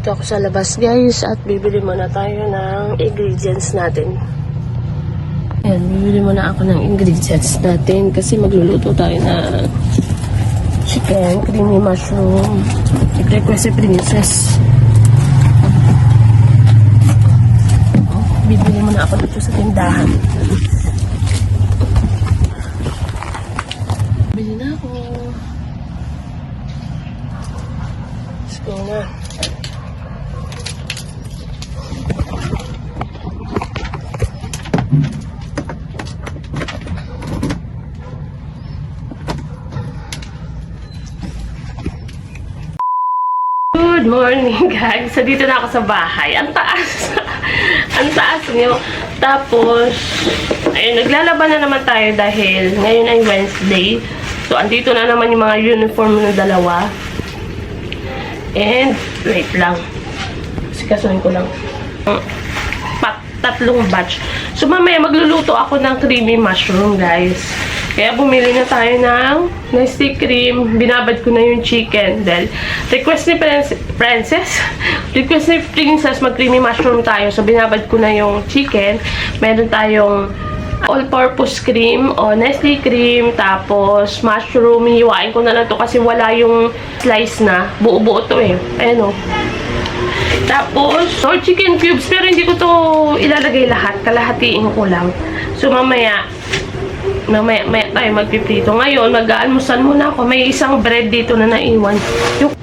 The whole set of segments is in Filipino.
Nandito ako sa labas guys at bibili muna tayo ng ingredients natin. Ayan, bibili muna ako ng ingredients natin kasi magluluto tayo na chicken, creamy mushroom, request si princess. Bibili muna ako dito sa tindahan. Bili na ako. Let's go na. Good morning guys. So dito na ako sa bahay. Ang taas. Ang taas niyo. Tapos ayun, naglalaban na naman tayo dahil ngayon ay Wednesday. So andito na naman yung mga uniform na dalawa. And wait lang. Sikasuhin ko lang. Tatlong batch. So mamaya magluluto ako ng creamy mushroom guys. Kaya bumili na tayo ng Nestle cream. Binabad ko na yung chicken. Dahil request ni Princess. Request ni Princess mag creamy mushroom tayo. So binabad ko na yung chicken. Meron tayong all-purpose cream o Nestle cream. Tapos mushroom. Hiwain ko na lang to kasi wala yung slice na. Buo-buo to eh. Ayan o. Tapos, chicken cubes. Pero hindi ko to ilalagay lahat. Kalahatiin ko lang. So mamaya tayo magpiprito. Ngayon, mag-aalmusal muna ako. May isang bread dito na naiwan. Yung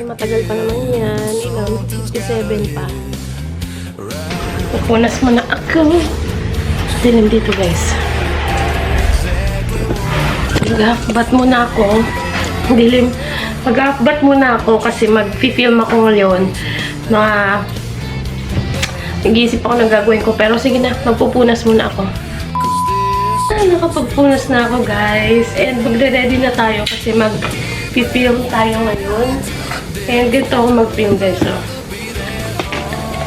matagal pa naman yan. Ilang 57 pa. Pupunas mo na ako. Dilim dito guys. Mag-hakbat muna ako. Dilim. Mag-hakbat muna ako kasi mag-film ako ngayon na nag-iisip ako ng gagawin ko. Pero sige na, magpupunas muna ako. Nakapagpunas na ako guys. And magre-ready na tayo kasi mag-film tayo ngayon. And dito ako mag-film guys. So,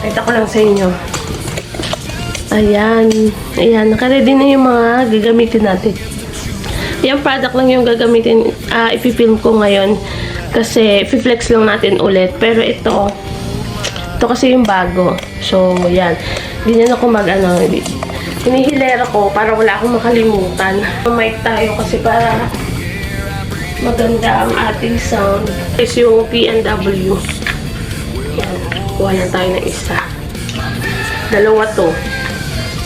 kita ko lang sa inyo. Ayan. Ayan. Naka-ready na yung mga gagamitin natin. Yung product lang yung gagamitin. Ipipilm ko ngayon. Kasi ipiflex lang natin ulit. Pero ito kasi yung bago. So, yan. Ganyan ako hinihilera ko para wala akong makalimutan. Mic tayo kasi para maganda ang ating sound. Is yung P&W. Yan. Kuha lang tayo ng isa. Dalawa to.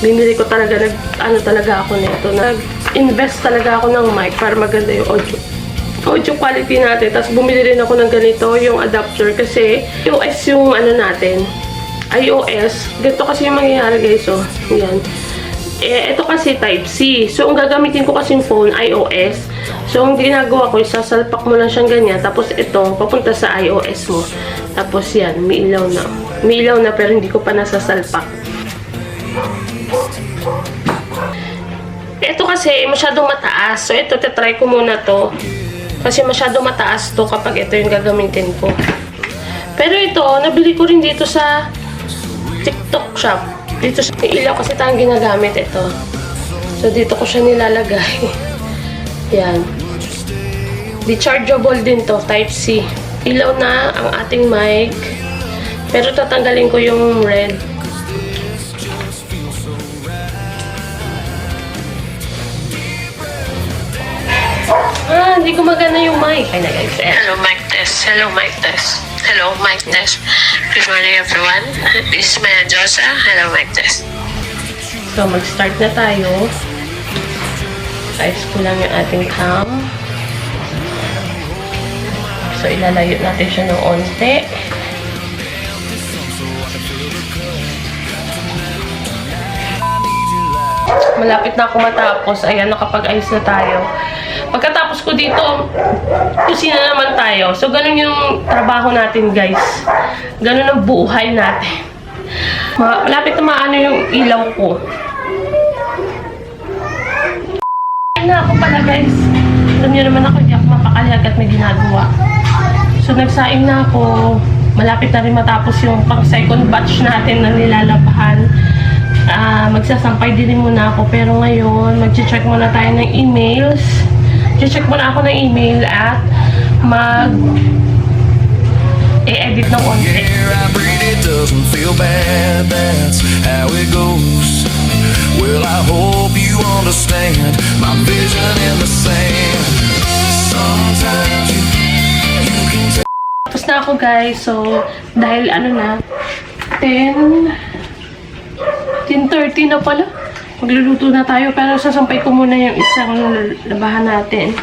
Binili ko talaga, talaga ako nito. Nag-invest talaga ako ng mic para maganda yung audio quality natin. Tapos bumili rin ako ng ganito, yung adapter. Kasi iOS yung natin. iOS. Ganito kasi yung mangyayari guys. So, yan. Ito kasi Type-C. So, ang gagamitin ko kasi yung phone, iOS. So, ang ginagawa ko, isasalpak mo lang siyang ganyan. Tapos, ito, papunta sa iOS mo. Tapos, yan, may ilaw na. May ilaw na, pero hindi ko pa nasasalpak. Ito kasi, masyadong mataas. So, ito, tatry ko muna to. Kasi masyadong mataas to kapag ito yung gagamitin ko. Pero ito, nabili ko rin dito sa TikTok shop. Dito sa ilaw kasi tayong ginagamit ito. So, dito ko siya nilalagay. Yan. Rechargeable din to, Type-C. Ilaw na ang ating mic. Pero tatanggalin ko yung red. Hindi gumagana yung mic. Ay, hello, mic test. Hello, mic test. Hello, mic test. Good morning, everyone. This is Maya Josa. Hello, mic test. So, mag-start na tayo. Ayos ko lang yung ating cam. So, ilalayo natin siya ng onte. malapit na ako matapos. Ayan, nakapag-ayos na tayo. Pagkatapos ko dito, kusina naman tayo. So, ganun yung trabaho natin, guys. Ganun ang buhay natin. Malapit na maano yung ilaw ko. Ay na ako pala, guys. Alam niyo naman ako, hindi ako mapakali agad may ginagawa. So, nagsaing na ako. Malapit na rin matapos yung pang-second batch natin na nilalabahan. Magsasampay din muna ako. Pero ngayon, mag-check muna tayo ng emails. Check muna ako ng email at mag-edit ng konti. Yeah, I breathe, it doesn't feel bad, that's how it goes. Well, I hope you understand my vision in the sand. Sometimes you can take. Tapos na ako, guys. So, dahil ano na, 10:30 na pala. Magluluto na tayo, pero sasampay ko muna yung isang labahan natin.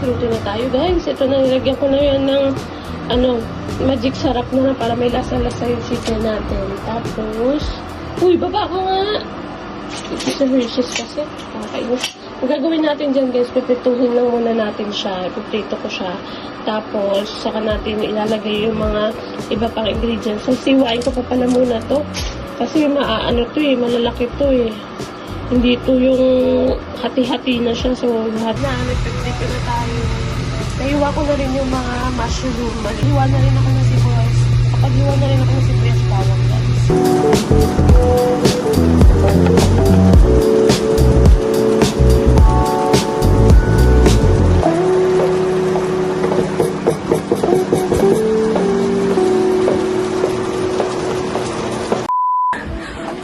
Luto na tayo, guys. Ito na, nilagyan ko na yan ng magic sarap na para may lasa-lasa yung chicken natin. Tapos, uy, baba ko nga! Ito sa Hershey's kasi. Kakainis. Ang gagawin natin dyan, guys, pipituhin lang muna natin siya. Ipiprito ko siya. Tapos, saka natin ilalagay yung mga iba pang ingredients. So, siwain ko pa pala muna to. Kasi malalaki to eh. Hindi to yung hati-hati na siya. So, lahat na, nagpiprito na tayo. Nahiwa ko na rin yung mga mushroom. Hiwa na rin ako ng sibuyas. Kapag hiwa na rin ako ng sibuyas, bawang, guys.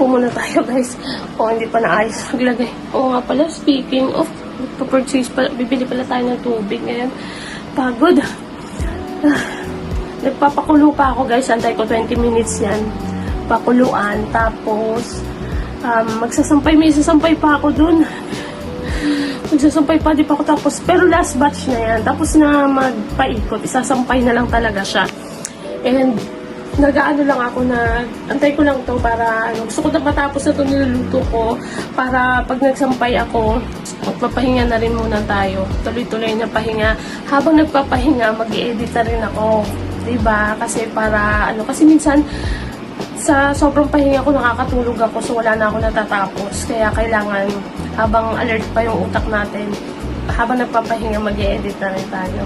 Muna tayo, guys. Hindi pa naayos maglagay. Nga pala, speaking of purchase, bibili pala tayo ng tubig ngayon. Pagod. Nagpapakulo pa ako, guys. Antay ko 20 minutes yan. Pakuluan. Tapos, magsasampay. May isasampay pa ako dun. Magsasampay pa, di pa ako tapos. Pero last batch na yan. Tapos na magpaikot. Isasampay na lang talaga siya. And, nag-ano lang ako na antay ko lang to para gusto ko na matapos na to niluluto ko para pag nagsampay ako magpapahinga na rin muna tayo, tuloy-tuloy na pahinga. Habang nagpapahinga, mag-i-edit na rin ako, diba? Kasi para kasi minsan sa sobrang pahinga ko nakakatulog ako, so wala na ako natatapos, kaya kailangan habang alert pa yung utak natin, habang nagpapahinga, mag-i-edit na rin tayo.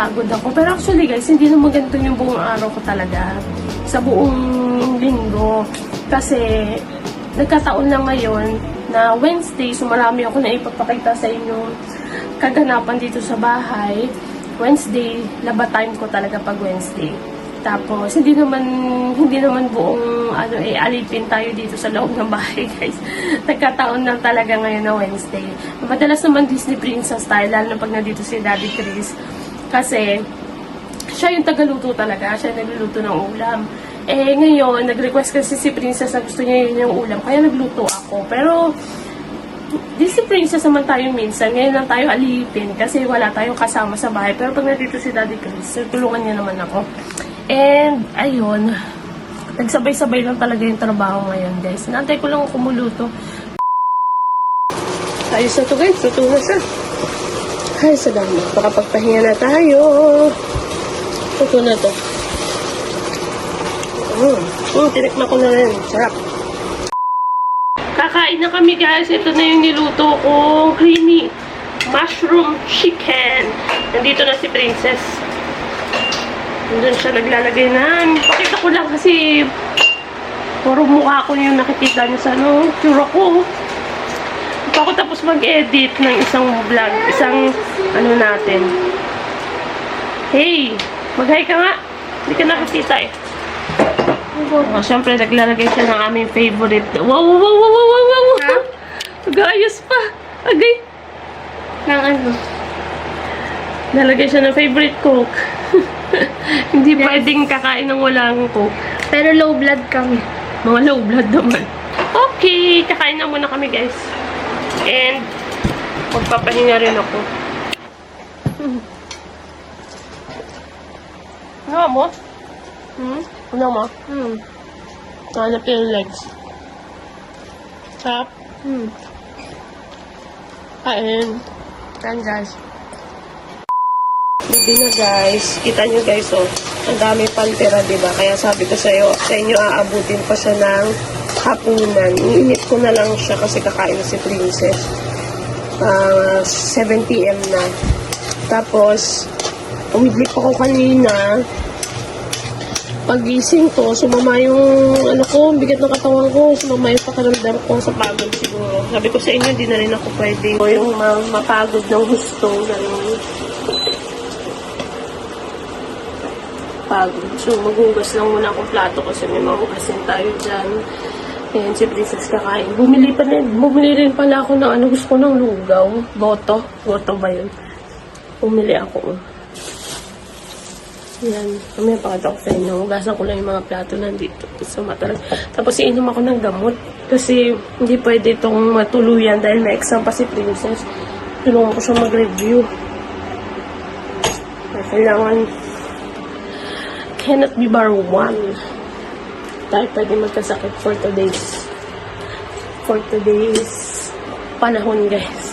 Pagod ako. Pero actually, guys, hindi naman ganito yung buong araw ko talaga. Sa buong linggo. Kasi, nagkataon lang ngayon na Wednesday, so marami ako na ipapakita sa inyong kaganapan dito sa bahay. Wednesday, laba time ko talaga pag Wednesday. Tapos, hindi naman buong alipin tayo dito sa loob ng bahay, guys. Nagkataon lang talaga ngayon na Wednesday. Madalas naman Disney Princess tayo, lalo na pag nandito si Daddy Chris. Kasi, siya yung tagaluto talaga. Siya nagluluto ng ulam. Ngayon, nag-request kasi si Princess na gusto niya yun yung ulam. Kaya nagluto ako. Pero, di si Princess naman tayo minsan. Ngayon lang tayo alipin. Kasi wala tayong kasama sa bahay. Pero pag nandito si Daddy Chris, tulungan niya naman ako. And, ayun. Nagsabay-sabay lang talaga yung trabaho ngayon, guys. Naantay ko lang kumuluto. Ayos na to, guys. Luto na siya. Ay, salamat. Makapagpahinga na tayo. Ito na to. Tinikma ko na rin. Sarap. Kakain na kami, guys. Ito na yung niluto kong creamy mushroom chicken. Nandito na si Princess. Nandun siya naglalagay na. Pakita ko lang kasi Puro mukha ko yung nakikita niyo sa ano, tsura ko. Hindi pa ako tapos mag-edit ng isang vlog, isang ano natin. Hey, mag-hi ka nga. Hindi ka nakikita eh. Oh, syempre, naglalagay siya ng aming favorite. Wow, wow, wow, wow, wow, wow, wow. Ha? Nag-aayos pa. Agay. Ng ano? Nalagay siya ng favorite coke. Hindi pwedeng kakain ng walang coke. Pero low blood kami. Mga low blood naman. Okay, kakain na muna kami guys. And, magpapahinga rin ako. Ano mo? Ano mo? Hanap yung legs. Tap. Kain. Yan guys. Gabi na guys. Kita nyo guys oh. Ang dami pantera diba? Kaya sabi ko sa'yo, sa inyo aabutin pa siya ng hapunan. Iinit ko na lang siya kasi kakain na si Princess. 7 PM na. Tapos, umidlip ako kanina. Pagising ko, sumama yung ano ko, bigat ng katawan ko, sumama yung pakiramdam ko sa pagod siguro. Sabi ko sa inyo, hindi na rin ako pwede. O yung mapagod ng gusto, gano'n. Pagod. So, maghugas lang muna akong plato kasi may mahugasin tayo dyan. Ayan, si Princess kakain. Bumili rin pala ako ng ano, gusto ko ng lugaw. Goto. Goto ba yun? Bumili ako. Yan. Kamaya pakita ko sa inyo. Hugasan ko lang yung mga plato nandito. So, tapos iinom ako ng gamot. Kasi hindi pwede itong matuluyan dahil may exam pa si Princess. Tulungan ko siya mag-review. Kailangan cannot be bar one. Dahil pwede magkasakit for today's panahon guys.